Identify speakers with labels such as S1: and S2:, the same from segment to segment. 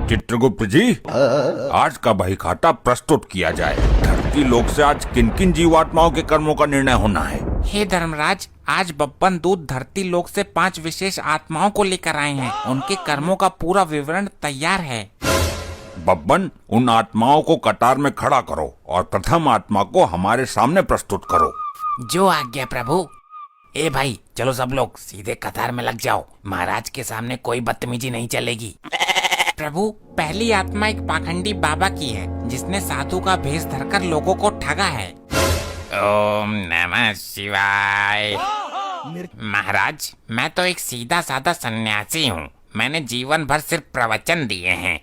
S1: चित्रगुप्त जी, आज का बही खाता प्रस्तुत किया जाए। धरती लोक से आज किन किन जीवात्माओं के कर्मों का निर्णय होना है?
S2: हे धर्मराज, आज बब्बन दूत धरती लोक से 5 विशेष आत्माओं को लेकर आए हैं। उनके कर्मों का पूरा विवरण तैयार है।
S1: बब्बन, उन आत्माओं को कतार में खड़ा करो और प्रथम आत्मा को हमारे सामने प्रस्तुत करो।
S2: जो आज्ञा प्रभु। ए भाई, चलो सब लोग सीधे कतार में लग जाओ। महाराज के सामने कोई बदतमीजी नहीं चलेगी। प्रभु, पहली आत्मा एक पाखंडी बाबा की है, जिसने साधु का भेष धरकर लोगों को ठगा है। ओम नमः शिवाय। महाराज, मैं तो एक सीधा साधा सन्यासी हूँ। मैंने जीवन भर सिर्फ प्रवचन दिए हैं।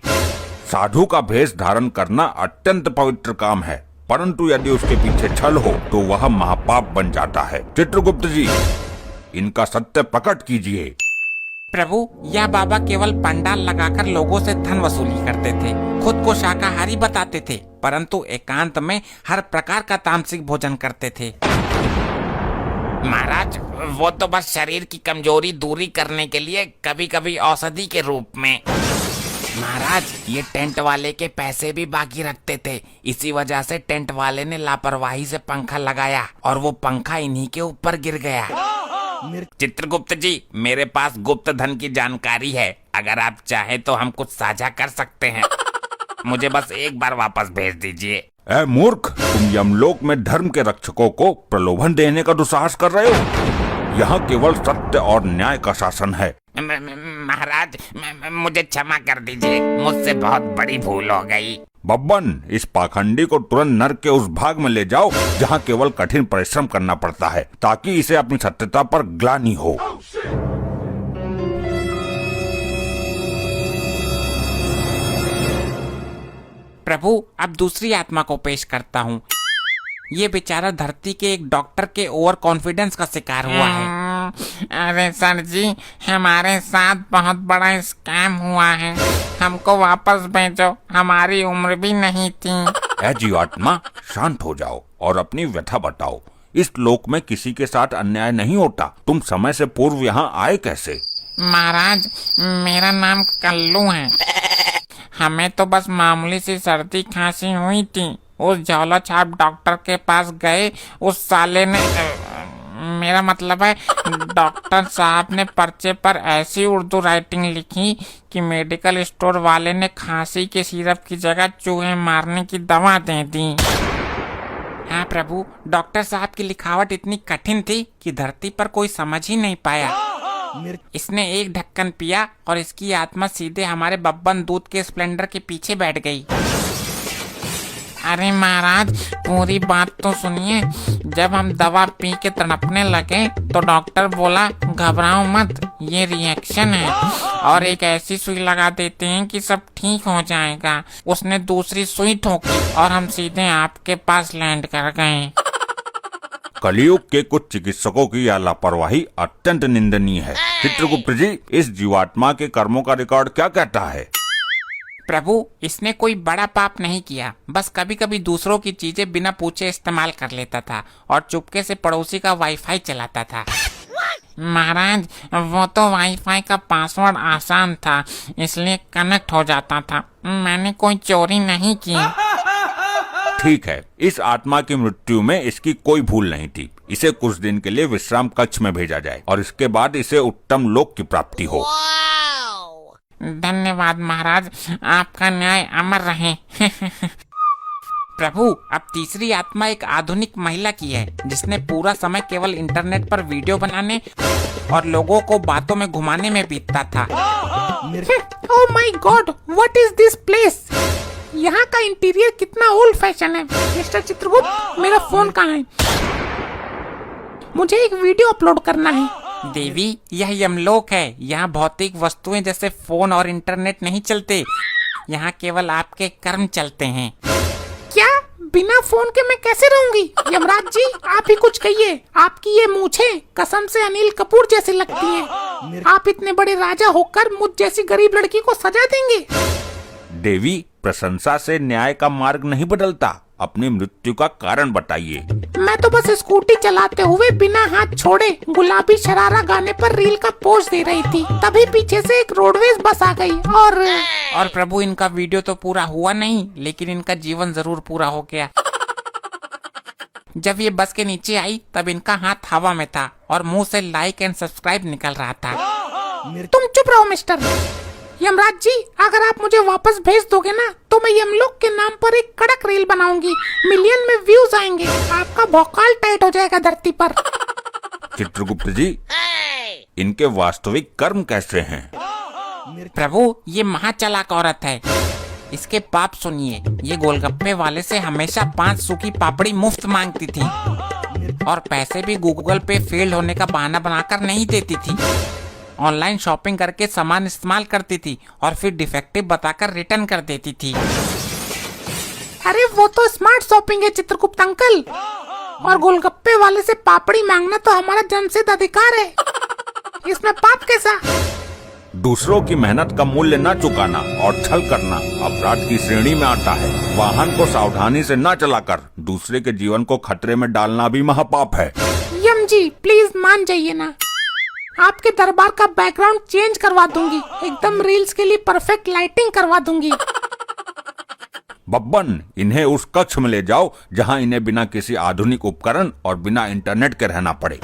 S1: साधु का भेष धारण करना अत्यंत पवित्र काम है, परंतु यदि उसके पीछे छल हो तो वह महापाप बन जाता है। चित्रगुप्त जी, इनका सत्य प्रकट कीजिए।
S2: प्रभु, यह बाबा केवल पंडाल लगाकर लोगों से धन वसूली करते थे। खुद को शाकाहारी बताते थे, परंतु एकांत में हर प्रकार का तामसिक भोजन करते थे। महाराज, वो तो बस शरीर की कमजोरी दूरी करने के लिए कभी कभी औषधि के रूप में। महाराज, ये टेंट वाले के पैसे भी बाकी रखते थे। इसी वजह से टेंट वाले ने लापरवाही से पंखा लगाया और वो पंखा इन्हीं के ऊपर गिर गया। चित्रगुप्त जी, मेरे पास गुप्त धन की जानकारी है। अगर आप चाहे तो हम कुछ साझा कर सकते हैं। मुझे बस एक बार वापस भेज दीजिए।
S1: ऐ मूर्ख, तुम यमलोक में धर्म के रक्षकों को प्रलोभन देने का दुस्साहस कर रहे हो। यहाँ केवल सत्य और न्याय का शासन है।
S2: महाराज, मुझे क्षमा कर दीजिए। मुझसे बहुत बड़ी भूल हो गई।
S1: बब्बन, इस पाखंडी को तुरंत नर्क के उस भाग में ले जाओ जहाँ केवल कठिन परिश्रम करना पड़ता है, ताकि इसे अपनी सत्यता पर ग्लानि हो।
S2: प्रभु, अब दूसरी आत्मा को पेश करता हूँ। ये बेचारा धरती के एक डॉक्टर के ओवर कॉन्फिडेंस का शिकार हुआ है। अरे सर जी, हमारे साथ बहुत बड़ा स्कैम हुआ है। हमको वापस भेजो, हमारी उम्र भी नहीं थी।
S1: ऐ जीवात्मा, शांत हो जाओ और अपनी व्यथा बताओ। इस लोक में किसी के साथ अन्याय नहीं होता। तुम समय से पूर्व यहाँ आए कैसे?
S2: महाराज, मेरा नाम कल्लू है। हमें तो बस मामूली सी सर्दी खांसी हुई थी। उस झोला छाप डॉक्टर के पास गए। उस साले ने मेरा मतलब है डॉक्टर साहब ने पर्चे पर ऐसी उर्दू राइटिंग लिखी कि मेडिकल स्टोर वाले ने खांसी के सिरप की जगह चूहे मारने की दवा दे दी। हाँ प्रभु, डॉक्टर साहब की लिखावट इतनी कठिन थी कि धरती पर कोई समझ ही नहीं पाया। इसने एक ढक्कन पिया और इसकी आत्मा सीधे हमारे बब्बन दूत के स्प्लेंडर के पीछे बैठ गई। अरे महाराज, पूरी बात तो सुनिए। जब हम दवा पी के तड़पने लगे तो डॉक्टर बोला, घबराओ मत, ये रिएक्शन है और एक ऐसी सुई लगा देते हैं कि सब ठीक हो जाएगा। उसने दूसरी सुई ठोकी और हम सीधे आपके पास लैंड कर गए।
S1: कलयुग के कुछ चिकित्सकों की यह लापरवाही अत्यंत निंदनीय है। चित्रगुप्त जी, इस जीवात्मा के कर्मों का रिकॉर्ड क्या कहता है?
S2: प्रभु, इसने कोई बड़ा पाप नहीं किया। बस कभी कभी दूसरों की चीजें बिना पूछे इस्तेमाल कर लेता था और चुपके से पड़ोसी का वाईफाई चलाता था। महाराज, वो तो वाईफाई का पासवर्ड आसान था, इसलिए कनेक्ट हो जाता था। मैंने कोई चोरी नहीं की।
S1: ठीक है, इस आत्मा की मृत्यु में इसकी कोई भूल नहीं थी। इसे कुछ दिन के लिए विश्राम कक्ष में भेजा जाए और इसके बाद इसे उत्तम लोक की प्राप्ति हो।
S2: धन्यवाद महाराज, आपका न्याय अमर रहे। प्रभु, अब तीसरी आत्मा एक आधुनिक महिला की है, जिसने पूरा समय केवल इंटरनेट पर वीडियो बनाने और लोगों को बातों में घुमाने में बीतता था। Oh my God, what is this place? यहाँ का इंटीरियर कितना ओल्ड फैशन है। मिस्टर चित्रगुप्त, मेरा फोन कहाँ है? मुझे एक वीडियो अपलोड करना है। देवी, यह यमलोक है। यहाँ भौतिक वस्तुएं जैसे फोन और इंटरनेट नहीं चलते। यहाँ केवल आपके कर्म चलते हैं। क्या? बिना फोन के मैं कैसे रहूंगी? यमराज जी, आप ही कुछ कहिए। आपकी ये मूछें कसम से अनिल कपूर जैसी लगती हैं। आप इतने बड़े राजा होकर मुझ जैसी गरीब लड़की को सजा देंगे?
S1: देवी, प्रशंसा से न्याय का मार्ग नहीं बदलता। अपनी मृत्यु का कारण बताइए।
S3: मैं तो बस स्कूटी चलाते हुए बिना हाथ छोड़े गुलाबी शरारा गाने पर रील का पोज दे रही थी, तभी पीछे से एक रोडवेज बस आ गई
S2: और प्रभु इनका वीडियो तो पूरा हुआ नहीं, लेकिन इनका जीवन जरूर पूरा हो गया। जब ये बस के नीचे आई तब इनका हाथ हवा में था और मुंह से लाइक एंड सब्सक्राइब निकल रहा था।
S3: तुम चुप रहो मिस्टर यमराज जी, अगर आप मुझे वापस भेज दोगे ना तो मैं यमलोक के नाम पर एक कड़क रील बनाऊंगी, मिलियन में व्यूज आएंगे, आपका भौकाल टाइट हो जाएगा धरती पर।
S1: चित्रगुप्त जी, इनके वास्तविक कर्म कैसे हैं?
S2: प्रभु ये महाचालाक औरत है, इसके पाप सुनिए। ये गोलगप्पे वाले से हमेशा 5 सूखी पापड़ी मुफ्त मांगती थी और पैसे भी गूगल पे फेल होने का बहाना बनाकर नहीं देती थी। ऑनलाइन शॉपिंग करके सामान इस्तेमाल करती थी और फिर डिफेक्टिव बताकर रिटर्न कर देती थी।
S3: अरे वो तो स्मार्ट शॉपिंग है चित्रगुप्त अंकल, और गोलगप्पे वाले से पापड़ी मांगना तो हमारा जन्मसिद्ध अधिकार है, इसमें पाप कैसा?
S1: दूसरों की मेहनत का मूल्य न चुकाना और छल करना अपराध की श्रेणी में आता है। वाहन को सावधानी से न चलाकर दूसरे के जीवन को खतरे में डालना भी महापाप है।
S3: यम जी प्लीज मान जाइए ना, आपके दरबार का बैकग्राउंड चेंज करवा दूंगी, एकदम रील्स के लिए परफेक्ट लाइटिंग करवा दूंगी।
S1: बब्बन, इन्हें उस कक्ष में ले जाओ जहां इन्हें बिना किसी आधुनिक उपकरण और बिना इंटरनेट के रहना पड़े,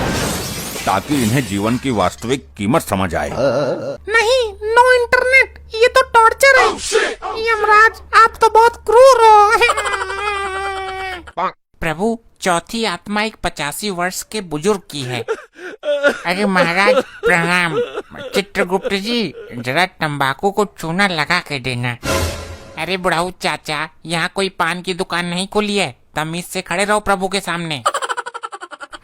S1: ताकि इन्हें जीवन की वास्तविक कीमत समझ आए।
S3: नहीं, नो इंटरनेट, ये तो टॉर्चर है। यमराज आप तो बहुत क्रूर हो।
S2: प्रभु चौथी आत्मा एक 85 वर्ष के बुजुर्ग की है। अरे महाराज प्रणाम। चित्रगुप्त जी जरा तंबाकू को चूना लगा के देना। अरे बुढ़ाऊ चाचा, यहाँ कोई पान की दुकान नहीं खुली है, तमीज से खड़े रहो प्रभु के सामने।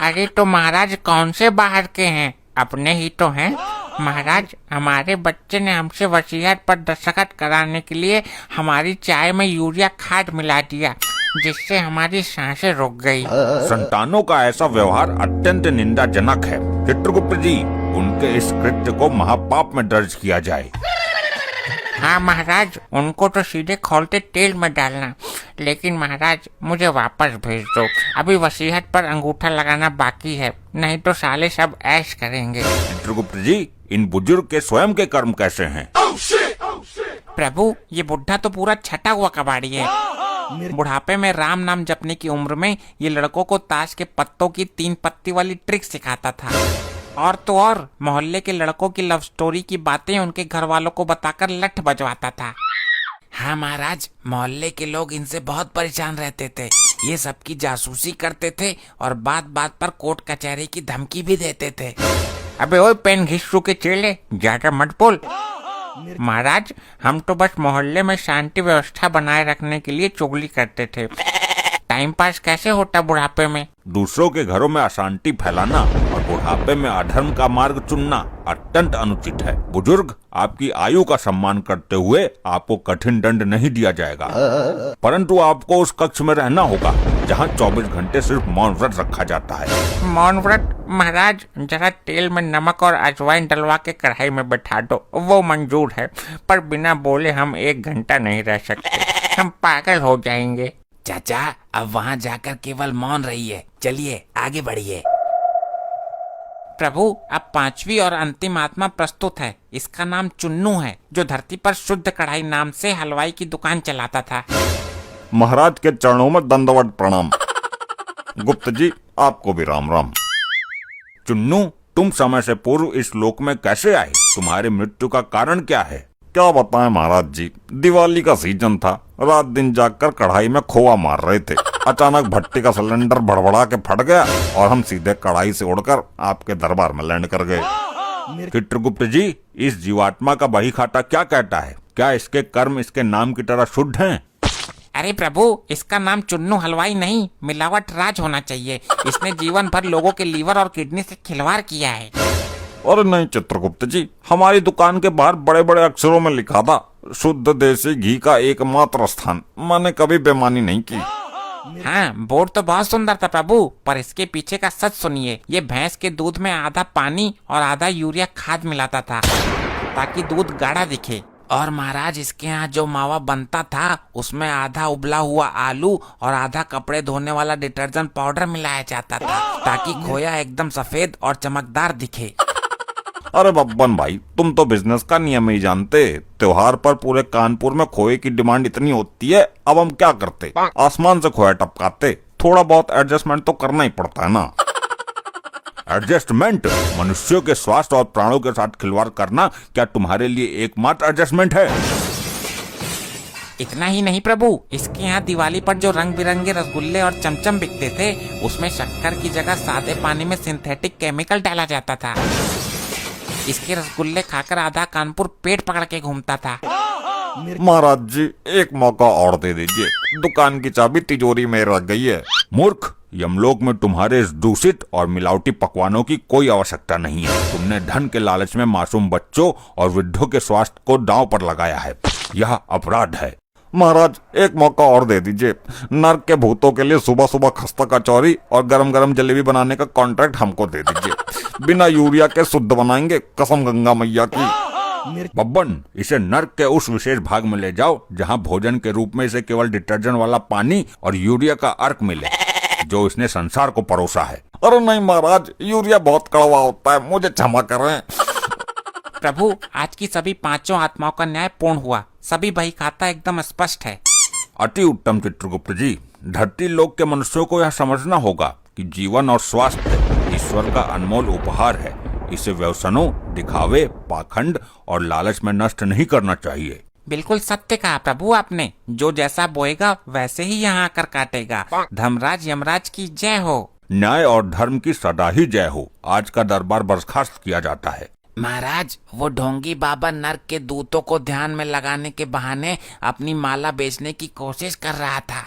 S2: अरे तो महाराज कौन से बाहर के हैं, अपने ही तो हैं। महाराज हमारे बच्चे ने हमसे वसीयत पर दस्तखत कराने के लिए हमारी चाय में यूरिया खाद मिला दिया, जिससे हमारी सांसें रुक गई।
S1: संतानों का ऐसा व्यवहार अत्यंत निंदाजनक है। चित्रगुप्त जी, उनके इस कृत्य को महापाप में दर्ज किया जाए।
S2: हाँ महाराज, उनको तो सीधे खौलते तेल में डालना, लेकिन महाराज मुझे वापस भेज दो, अभी वसीयत पर अंगूठा लगाना बाकी है, नहीं तो साले सब ऐश करेंगे।
S1: चित्रगुप्त जी, इन बुजुर्ग के स्वयं के कर्म कैसे हैं?
S2: प्रभु ये बुढ़ा तो पूरा छटा हुआ कबाड़ी है। बुढ़ापे में राम नाम जपने की उम्र में ये लड़कों को ताश के पत्तों की 3 पत्ती वाली ट्रिक सिखाता था, और तो और मोहल्ले के लड़कों की लव स्टोरी की बातें उनके घर वालों को बताकर लठ बजवाता था। हाँ महाराज, मोहल्ले के लोग इनसे बहुत परेशान रहते थे, ये सबकी जासूसी करते थे और बात बात पर कोर्ट कचहरी की धमकी भी देते थे। अबे ओए पेन घिस्सू के चेले, ज्यादा मत बोल। महाराज हम तो बस मोहल्ले में शांति व्यवस्था बनाए रखने के लिए चुगली करते थे, टाइम पास कैसे होता बुढ़ापे में।
S1: दूसरों के घरों में अशांति फैलाना और बुढ़ापे में अधर्म का मार्ग चुनना अत्यंत अनुचित है। बुजुर्ग, आपकी आयु का सम्मान करते हुए आपको कठिन दंड नहीं दिया जाएगा, परंतु आपको उस कक्ष में रहना होगा जहां 24 घंटे सिर्फ मौन व्रत रखा जाता है।
S2: मौन व्रत? महाराज जरा तेल में नमक और अजवाइन डलवा के कढ़ाई में बैठा दो, वो मंजूर है, पर बिना बोले हम 1 घंटा नहीं रह सकते, हम पागल हो जाएंगे।
S4: चाचा अब वहाँ जाकर केवल मौन रहिए, चलिए आगे बढ़िए।
S2: प्रभु अब 5वीं और अंतिम आत्मा प्रस्तुत है। इसका नाम चुन्नू है, जो धरती पर शुद्ध कढ़ाई नाम से हलवाई की दुकान चलाता था।
S1: महाराज के चरणों में दंडवत प्रणाम। गुप्त जी, आपको भी राम राम। चुन्नू, तुम समय से पूर्व इस लोक में कैसे आए? तुम्हारी मृत्यु का कारण क्या है?
S5: क्या बताएं महाराज जी, दिवाली का सीजन था, रात दिन जागकर कढ़ाई में खोआ मार रहे थे, अचानक भट्टी का सिलेंडर भड़बड़ा के फट गया और हम सीधे कढ़ाई से उड़कर आपके दरबार में लैंड कर गए।
S1: चित्रगुप्त जी, इस जीवात्मा का बही खाता क्या कहता है? क्या इसके कर्म इसके नाम की तरह शुद्ध हैं?
S2: अरे प्रभु, इसका नाम चुन्नू हलवाई नहीं, मिलावट राज होना चाहिए। इसने जीवन भर लोगों के लीवर और किडनी से खिलवाड़ किया है।
S5: और नहीं चित्रगुप्त जी, हमारी दुकान के बाहर बड़े बड़े अक्षरों में लिखा था, शुद्ध देसी घी का एकमात्र स्थान। मैंने कभी बेईमानी नहीं की।
S2: हाँ, बोर्ड तो बहुत सुंदर था प्रभु, पर इसके पीछे का सच सुनिए। ये भैंस के दूध में आधा पानी और आधा यूरिया खाद मिलाता था, ताकि दूध गाढ़ा दिखे और महाराज इसके यहाँ जो मावा बनता था उसमें आधा उबला हुआ आलू और आधा कपड़े धोने वाला डिटर्जेंट पाउडर मिलाया जाता था ताकि खोया एकदम सफेद और चमकदार दिखे।
S5: अरे बब्बन भाई, तुम तो बिजनेस का नियम ही जानते। त्योहार पर पूरे कानपुर में खोए की डिमांड इतनी होती है, अब हम क्या करते, आसमान से खोया टपकाते। थोड़ा बहुत एडजस्टमेंट तो करना ही पड़ता है ना।
S1: एडजस्टमेंट? मनुष्यों के स्वास्थ्य और प्राणों के साथ खिलवाड़ करना क्या तुम्हारे लिए एकमात्र एडजस्टमेंट है?
S2: इतना ही नहीं प्रभु, इसके यहाँ दिवाली पर जो रंग बिरंगे रसगुल्ले और चमचम बिकते थे उसमें शक्कर की जगह सादे पानी में सिंथेटिक केमिकल डाला जाता था। इसके रसगुल्ले खाकर आधा कानपुर पेट पकड़ के घूमता था।
S5: महाराज जी, एक मौका और दे दीजिए, दुकान की चाबी तिजोरी में रह गई है।
S1: मूर्ख, यमलोक में तुम्हारे इस दूषित और मिलावटी पकवानों की कोई आवश्यकता नहीं है। तुमने धन के लालच में मासूम बच्चों और वृद्धों के स्वास्थ्य को दांव पर लगाया है। यह अपराध है।
S5: महाराज, एक मौका और दे दीजिए। नर्क के भूतों के लिए सुबह सुबह खस्ता कचौरी और गरम गरम जलेबी बनाने का कॉन्ट्रैक्ट हमको दे दीजिए। बिना यूरिया के शुद्ध बनाएंगे, कसम गंगा मैया की।
S1: बब्बन, इसे नर्क के उस विशेष भाग में ले जाओ जहाँ भोजन के रूप में इसे केवल डिटर्जेंट वाला पानी और यूरिया का अर्क मिले जो इसने संसार को परोसा है।
S5: अरे नहीं महाराज, यूरिया बहुत कड़वा होता है, मुझे क्षमा करें।
S2: प्रभु, आज की सभी पांचों आत्माओं का न्याय पूर्ण हुआ। सभी बही खाता एकदम स्पष्ट है।
S1: अति उत्तम चित्रगुप्त जी। धरती लोक के मनुष्यों को यह समझना होगा कि जीवन और स्वास्थ्य ईश्वर का अनमोल उपहार है। इसे व्यसनों, दिखावे, पाखंड और लालच में नष्ट नहीं करना चाहिए।
S2: बिल्कुल सत्य कहा प्रभु आपने। जो जैसा बोएगा वैसे ही यहाँ आकर काटेगा। धर्मराज यमराज की जय हो।
S1: न्याय और धर्म की सदा ही जय हो। आज का दरबार बर्खास्त किया जाता है।
S2: महाराज, वो ढोंगी बाबा नर्क के दूतों को ध्यान में लगाने के बहाने अपनी माला बेचने की कोशिश कर रहा था।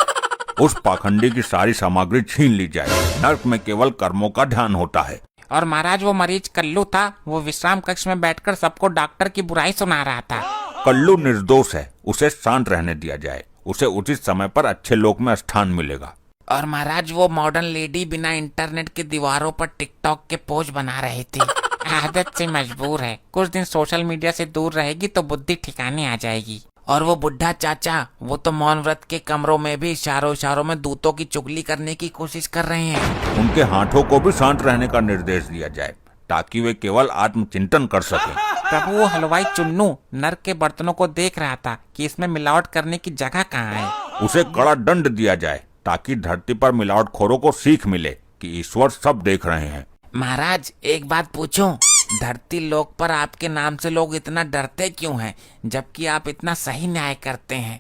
S1: उस पाखंडी की सारी सामग्री छीन ली जाए। नर्क में केवल कर्मों का ध्यान होता है।
S2: और महाराज, वो मरीज कल्लू था, वो विश्राम कक्ष में बैठकर सबको डॉक्टर की बुराई सुना रहा था।
S1: कल्लू निर्दोष है, उसे शांत रहने दिया जाए। उसे उचित समय पर अच्छे लोक में स्थान मिलेगा।
S2: और महाराज, वो मॉडर्न लेडी बिना इंटरनेट की दीवारों पर टिकटॉक के पोज बना रही थी। आदत से मजबूर है। कुछ दिन सोशल मीडिया से दूर रहेगी तो बुद्धि ठिकाने आ जाएगी। और वो बुढ़ा चाचा, वो तो मौन व्रत के कमरों में भी इशारों इशारों में दूतों की चुगली करने की कोशिश कर रहे हैं।
S1: उनके हाथों को भी शांत रहने का निर्देश दिया जाए ताकि वे केवल आत्मचिंतन कर सकें।
S2: प्रभु, वो हलवाई चुन्नू नर्क के बर्तनों को देख रहा था कि इसमें मिलावट करने की जगह कहाँ है।
S1: उसे कड़ा दंड दिया जाए ताकि धरती पर मिलावटखोरों को सीख मिले कि ईश्वर सब देख रहे हैं।
S2: महाराज, एक बात पूछूं? धरती लोक पर आपके नाम से लोग इतना डरते क्यों हैं, जबकि आप इतना सही न्याय करते हैं?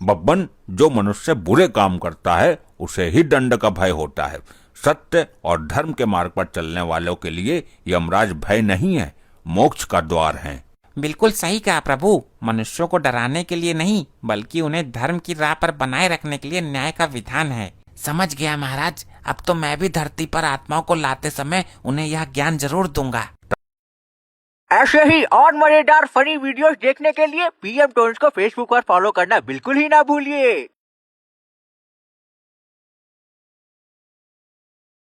S1: बब्बन, जो मनुष्य बुरे काम करता है उसे ही दंड का भय होता है। सत्य और धर्म के मार्ग पर चलने वालों के लिए यमराज भय नहीं है, मोक्ष का द्वार है।
S2: बिल्कुल सही कहा प्रभु। मनुष्यों को डराने के लिए नहीं, बल्कि उन्हें धर्म की राह पर बनाए रखने के लिए न्याय का विधान है। समझ गया महाराज। अब तो मैं भी धरती पर आत्माओं को लाते समय उन्हें यह ज्ञान जरूर दूंगा।
S6: ऐसे ही और मजेदार फनी वीडियोस देखने के लिए पीएम टोन्स को फेसबुक पर फॉलो करना बिल्कुल ही ना भूलिए।